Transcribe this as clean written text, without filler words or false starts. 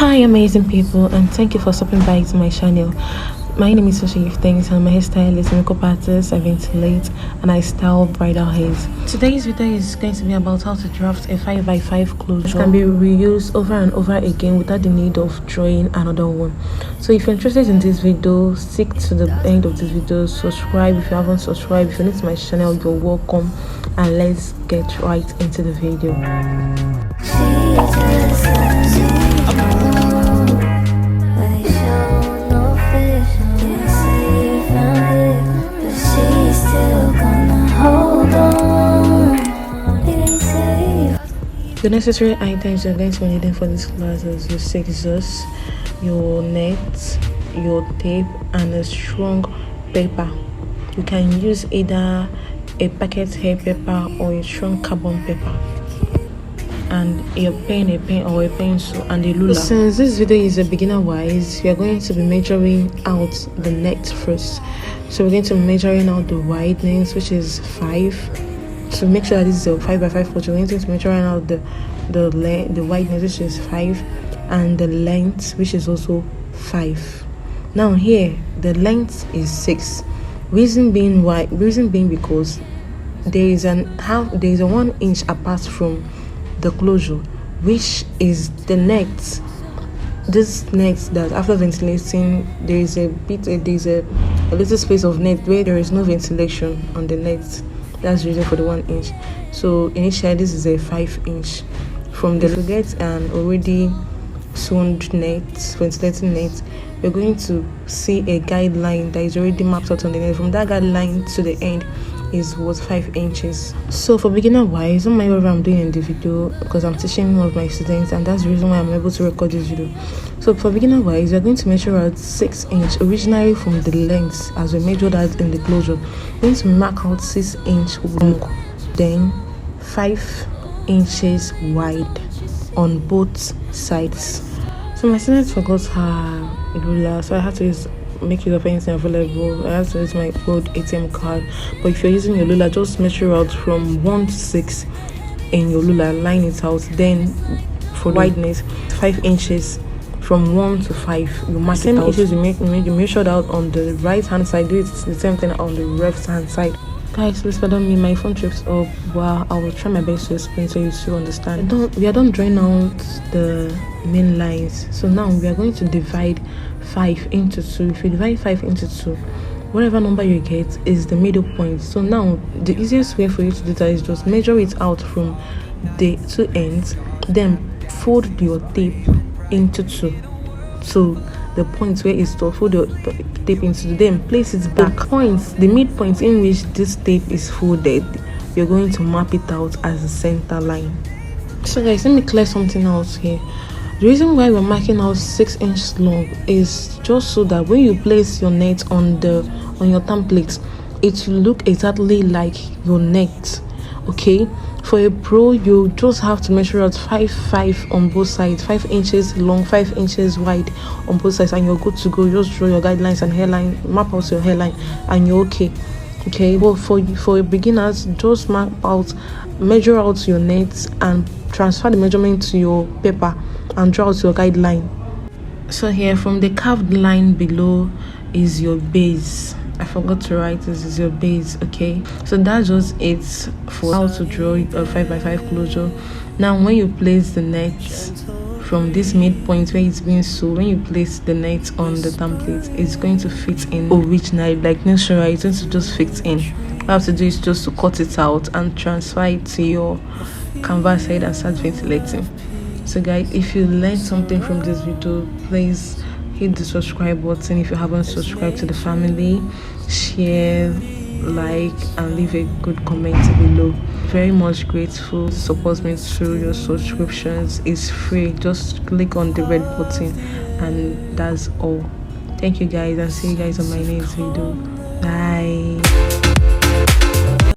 Hi amazing people, and thank you for stopping by to my channel. My name is Wig Ventilating, and I'm a hairstylist, makeup artist. I ventilate and I style bridal hairs. Today's video is going to be about how to draft a 5x5 closure. It can be reused over and over again without the need of drawing another one. So if you're interested in this video, stick to the end of this video. Subscribe if you haven't subscribed. If you're new to my channel, you're welcome, and let's get right into the video. The necessary items you're going to be needing for this class is your scissors, your net, your tape, and a strong paper. You can use either a packet hair paper or a strong carbon paper, and a pen or a pencil, and a ruler. Since this video is a beginner wise, we are going to be measuring out the net first. So we're going to be measuring out the wideness, which is 5. So make sure that this is a 5x5 closure. We're going to be measuring out the wideness, which is 5, and the length, which is also 5. Now here the length is 6. Reason being because there is a 1 inch apart from the closure, which is the net. This net that after ventilating there's a little space of net where there is no ventilation on the net. That's the reason for the 1 inch. So initially this is a 5 inch. From the get an already sewn net, ventilating net, we're going to see a guideline that is already mapped out on the net. From that guideline to the end is 5 inches. So for beginner wise, don't mind whatever I'm doing in the video, because I'm teaching one of my students, and that's the reason why I'm able to record this video. So for beginner wise, we're going to measure out 6 inch originally from the length, as we measured that in the closure. We're going to mark out 6 inch long, then 5 inches wide on both sides. So my student forgot her ruler, so I had to make use of anything available. I have to use my old ATM card. But if you're using your ruler, just measure out from 1 to 6 in your ruler, line it out. Then for wideness, 5 inches from 1 to 5. You mark it out. Inches you measured out on the right hand side. Do it the same thing on the left hand side. Guys, please pardon me, my phone trips up. Well, I will try my best to explain so you still understand. We are done drawing out the main lines. So now we are going to divide 5 into 2. If you divide 5 into 2, whatever number you get is the middle point. So now the easiest way for you to do that is just measure it out from the 2 ends, then fold your tape into 2. So the point where it's stored, fold your tape into 2, then place it back. The midpoint in which this tape is folded, you're going to map it out as a center line. So guys, let me clear something out here. The reason why we're marking out 6 inches long is just so that when you place your net on your template, it will look exactly like your net. Okay, for a pro, you just have to measure out 5 on both sides, 5 inches long, 5 inches wide on both sides, and you're good to go. Just draw your guidelines and hairline, map out your hairline, and you're okay. But for beginners, just measure out your nets and transfer the measurement to your paper and draw out your guideline. So here, from the curved line below is your base. I forgot to write this is your base. Okay, so that's just it for how to draw a 5x5 closure. Now when you place the net from this midpoint where it's being sewn, when you place the net on the template, it's going to fit in originally, like natural. It's going to just fit in. All you have to do is just to cut it out and transfer it to your canvas head and start ventilating. So guys, if you learned something from this video, please hit the subscribe button if you haven't subscribed to the family. Share, like, and leave a good comment below. Very much grateful. Support me through your subscriptions. It's free. Just click on the red button, and that's all. Thank you guys, and see you guys on my next video. Bye.